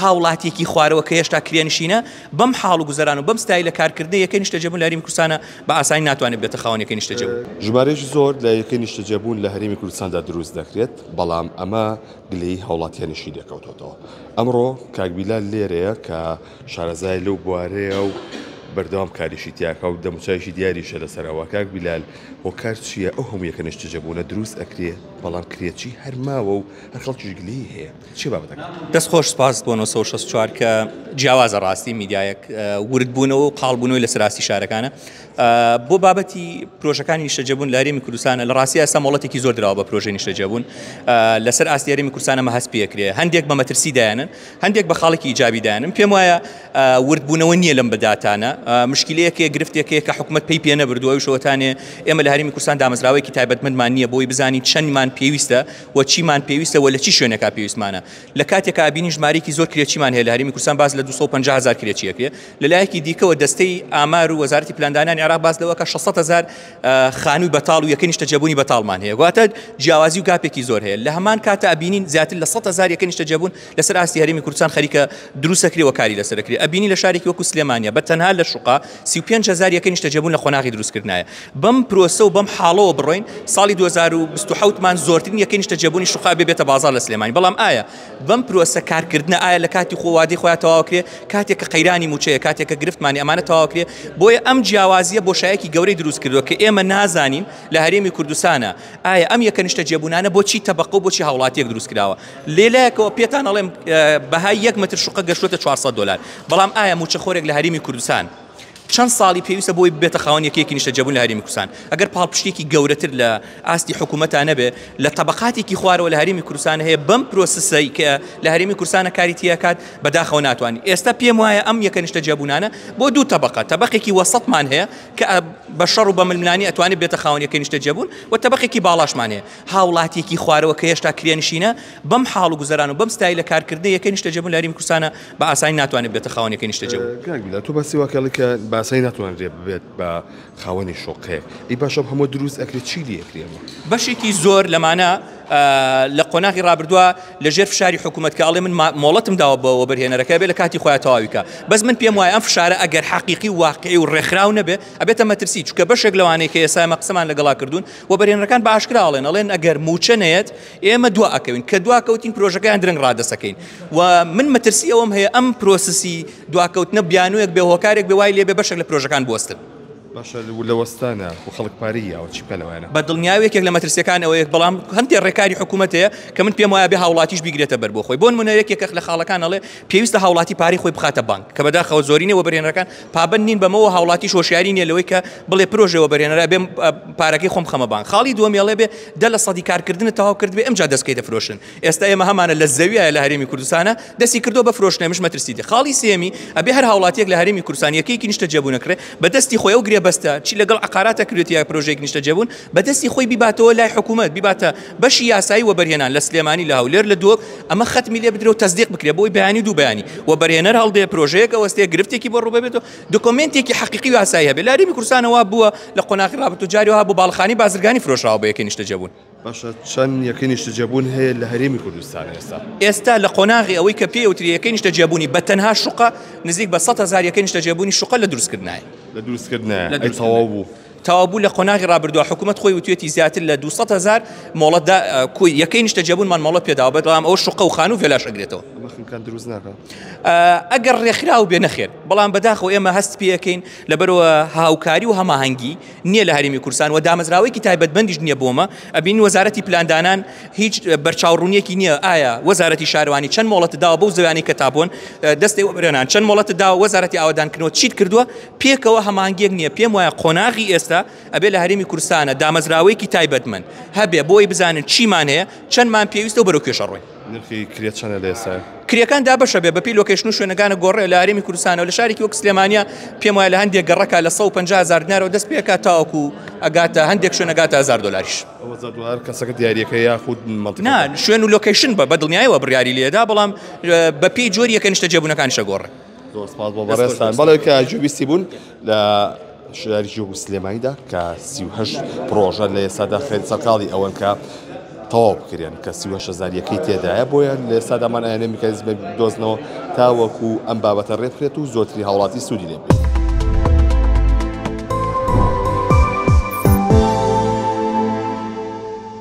هاوڵاتێکی خوارەوە کە هێشتا کرێنشینە بەم حاڵ و گوزەران و بەم ستایلە کارکردنی یەکەی نیشتەجێبوون لە هەرێمی کوردستانە بە ئاسانی ناتوانێت بێتە خاوەن یەکەی نیشتەجێبوون. ژمارەیەکی زۆر لە یەکەی نیشتەجێبوون لە هەرێمی کوردستاندا دروست دەکرێت، بەڵام ئەمە گلەی هاوڵاتیانیشی دەکەوتەوە. ئەمڕۆ کاک بیلال لێرەیە کە شارەزای لەو بوارەیە و بەردەوام کاریشی تیاکە و دەموچایشی دیاریشە لەسەرەوە. کاک بیلال هۆکار چییە؟ ئەو هەموو یەکە نیشتەجێبوونە دروست ئەکرێ، بەڵام کرێکی هەرماوە و هەر خەڵکیش گلەی هەیە. چی بابەتەکە؟ دەست خۆش سپاس بۆ 1964 کە جیاوازە ڕاستی میدیایەک وردبوونەوە و قاڵبوونەوەی لەسەر راستی شارەکانە. بۆ بابەتی پرۆژەکانی نیشتەجێبوون لە هەرێمی کوردستانە لە ڕاستی ئێستا مۆڵەتێکی زۆر درراوە بە پرۆژەی نیشتەجێبوون لەسەر ئاستی هەرێمی کوردستانە مەهەست پێکرێ. هەندێک بە مەترسی دایانن، هەندێک بە خاڵێکی ئیجابی دایانن. پێم وایە وردبوونەوە نییە لەم بەداتانە، مشکلەیەکێ گرفتێکەیە کە حکوومەت پێی پێ نەبردووە و شەوەتانێ ئێمە لە هەرێمی کوردستان دامەزراوەیەکی تایبەتمەندمان نییە بۆی بزانین چەندمان پێویستە و چیمان پێویستە و لە چی شوێنێکا پێویستمانە. لە کاتێکا ئابینی ژمارەیەکی زۆر کرێچیمان هەیە لە هەرێمی کوردستان باز لە 250,000 کرێچیەکرێ. لەلایەکی دیکەوە دەستەی ئامار و وەزارەتی پلاندانانی عێراق باز لەوە کە 600,000 خانووی بەتاڵ و یەکەی نیشتەجێبوونی بەتاڵمان هەیە. واتە جیاوازی و گاپێکی زۆر هەیە. لە هەمان کاتە ئابینین زیاتر لە 100,000 یەکەی نیشتەجێبوون لەسەر ئاستی هەرێمی کوردستان خەریکە دروستەکرێ و کاری لەسەرکرێ. ئەبینی لە شارێکی وەکو سلێمانیە بە تەنها لە شوقا 35,000 یەکەی نیشتەجێبوون لە خۆناغی دروستکردنایە. بەم پرۆسە و بەم حاڵەوە بڕۆین ساڵی 2027 مان زۆرترین یەکەی نیشتەجێبوونی شوقا بێتە بازار لە سلێمانی. بەڵام ئایا بەم پرۆسە کارکردنە ئایا لە کاتی خۆوادی خۆیان تەواوکرێ، کاتێک کە قەیرانی موچەیە، کاتێک کە گرفتمانی ئەمانە تەواوکرێ؟ بۆیە ئەم جیاوازیە بۆشایەکی گەورەی دروست کردووە کە ئێمە نازانین لە هەرێمی کوردستانە ئایا ئەم یەکە نیشتەجێبوونانە بۆچی تەبەقە و بۆچی هاوڵاتیەک دروست کراوە. لێلایەکەوە پێتان ئەڵێم بەهای 1 متر شوقە گەشتوتە 400 دلار. بەڵام ئایا موچەخۆرێک لە هەرێمی کوردستان چەند ساڵی پێویستە بۆی بێتە خاوەن یەکەیەکی نیشتەجێبوون لە هەرێمی کوردستان؟ ئەگەر پاڵپشتێکی گەورەتر لە ئاستی حکوومەتانە بێ لە تەبەقاتێکی خوارەوە لە هەرێمی کوردستان هەیە بەم پرۆسەسەی کە لە هەرێمی کوردستانە کاری تیاکات بەداخەوە ناتوانانی. ئێستا پێم وایە ئەم یەکە نیشتەجێبوونانە بۆ دوو تەبەقە، تەبەقێکی وەسەطمان هەیە کە بە شەڕ و بە ململانی ئەتوانێت بێتە خاوەن یەکەی نیشتەجێبوون و تەبەقێکی باڵاشمان هەیە. هاوڵاتێکی خوارەوە کە هێشتا کرێنشینە بەم حاڵ و گوزەران و بەم ستایلە کارکردنی یەکەی نیشتەجێبوون لە هەرێمی کوردستانە بە ئاسانی ناتوانێت بێتە خاوەن یەکەی نیشتەجێبوون. تو بەسی واکەڵی کە بە ئاسانی ناتوانرێت بێت بە خاوەنی شوقەیە. ئی باشە هەموو دروست ئەکرێت چی لێکرێمە؟ بەشێکی زۆر لەمانە لە قۆناغی ڕابردووە لە ژێر فشاری حکوومەت کە ئەڵێ من مۆڵەتم داوە بەوە بەرهێنەرەکە بێ لە کاتی خۆیان تەواویکە. بەس من پێم وایە ئەم فشارە ئەگەر حەقیقی و واقعی و ڕێکخراو نەبێ ئەبێتە مەترسی، چونکە بەشێک لەوانەیە کە ئێستا ئێمە قسەمان لەگەڵا کردوون و بەرهێنەرەکان بە ئاشکرا ئەڵێن ئەگەر موچە نەیەت ئێمە دوا ئەکەوین، کە دواکەوتین پرۆژەکەیان درەنگ ڕادەسەکەین. و من مەترسی ئەوەم هەیە ئەم پرۆسەسی دواکەوتنە بیانوویەک بێ هۆکارێک بێ وای لێبێ بەشێک لە پرۆژەکان بوەستن. باشە لە وەستانە و خەڵک پارەیەوە چی پێلەوانە؟ بە دڵنیاوێکێک لە مەترسیەکانەوەیەک، بەڵام هەندێک ڕێکاری حکوومەت هەیە کە من پێم وایە بێ هاوڵاتیش بیگرێتە بەر بۆ خۆی. بۆ نمونە یەکێک لە خاڵەکان ئەڵێ پێویستە هاوڵاتی پارەی خۆی بخاتە بانک، کە بەداخەوە زۆرینەی وەبەرهێنەرەکان پابەند نین بەمەوە هاوڵاتیش هۆشیاری نیە لەوەی کە بڵێ پرۆژێ وەبەرهێنەرە بێ پارەکەی خۆم بخەمە بانک. خاڵی دووەمی ئەڵێ بێ 10% کارکردن تەواو کرد بێ ئەمجا دەستکەی دەفرۆشن. ئێستا ئێمە هەمانە لە زەویە لە هەرێمی کوردستانە دەستی کردو بە فرۆشتنە، مش مەترسی دێ. خاڵی سێمی ئەبێ هەر هاوڵاتیەک لە هەرێمی کوردستان یەکەیەکی نیشتەجێبوونەکرێ بەدەستی خۆی و گرێ بەستە چی لەگەڵ عقاراتە کردێت یا پرۆژێک نیشتەجێبوون بەدەستی خۆی بیباتەوە لای حکوومەت، بیباتە بەشی یاسایی وەبەرهێنان لە سلێمانی لە هەولێر لە دووەک ئەمە ختمی لێ بدرێ و تەزدیق بکرێ بۆی بەیانی دوو بەیانی وەبەرهێنەر هەڵدێ پرۆژەیەک ئەوەستەیە گرفتێکی بۆ ڕووبێت و دۆکۆمنتێکی حەقیقی و یاسایی هەبێ. لە هەرێمی کوردستانەوە بووە لە قۆناغی ڕابردوو جاریەوە بۆ باڵخانی بازرگانی فرۆشراوە بە یەکەی نیشتەجێبوون. باشە چەند یەکەی نیشتەجێبوون هەیە لە هەرێمی کوردستان ئێستا لە قۆناغی ئەوەی کە پێوتری یەکەی نیشتەجێبوونی بە تەنها شوقە نزیک بە 100,000 یەکەی نیشتەجێبوونی شوقە لە دروستکردنایە. لە دروستکردنایە ئەی تەواو بوو. تەواو لە قۆناغی ڕابردووە حکوومەت خۆی وتوێتی زیاتر لە 200,000 مۆڵەتدا یەکەی نیشتەجێبوونمان مۆڵەت پێداوە، بەڵام ئەوە شوقە و خانوو فێلاش ئەگرێتەوە. دروست ناکە ئەگەر ڕێکخراو بێ نەخێر، بەڵام بەداخەوە ئێمە هەست پێەکەین لەبەرەوە هاوکاری و هەماهەنگی نییە لە هەرێمی کوردستان و دامەزراوەیەکی تایبەتمەندیش نییە بۆمە. ئەبین وەزارەتی پلاندانان هیچ بەرچاوڕوونیەکی نییە ئایا وەزارەتی شارەوانی چەند مۆڵەت داوە بەو زەویانی کە تابوون دەستی وەبرێنان چەند مۆڵەت داوە وەزارەتی ئاوادانکردنەوە چیت کردووە پێکەوە هەماهەنگیەک نییە. پێم وایە قۆناغی ئێستا ئەبێ لە هەرێمی کوردستانە دامەزراوەیەکی تایبەتمەند هەبێ بۆی بزانن چیمان هەیە چەندمان پێویستە و بەرەو کێشە ڕۆین. نرخی کرێت چەندە لە ئێستا؟ کرێکان دابەشە بێ بەپی لۆکیشن و شوێنەکانە گۆڕێ لە هەرێمی کوردستانەوە لە شارێکی وەک سلێمانیا پێم وایە لە هەندێک گەڕەکە لە 150,000 دینارەوە دەست پێکات تاوەکو ئەگاتە هەندێک شوێنەگاتە 1000 دلاریش. $1000 کەسەکە دیاریەکە یاخود نا شوێن و لۆکیشن بە دڵنیایەوە بڕیاری لێدا، بەڵام بەپی جۆری یەکە نیشتەجێبوونەکانیشە گۆڕێ. زۆر سپاس بۆ بەڕێستان. بەڵێ کە جوبیستی بوون لە شاری جۆ سلێمانیدا کە 38 پرۆژە لە ئێستادا خێر سەرکاڵی ئەوەن کە تەواو بکریان کە 36,000 تێدایە بۆیە لە سادامان ئاێنە میکانیزمە دۆزنەوە تاوەکو ئەم بابەتە ڕێبخرێت و زۆرتری هاوڵاتی سوودی لێ بێت.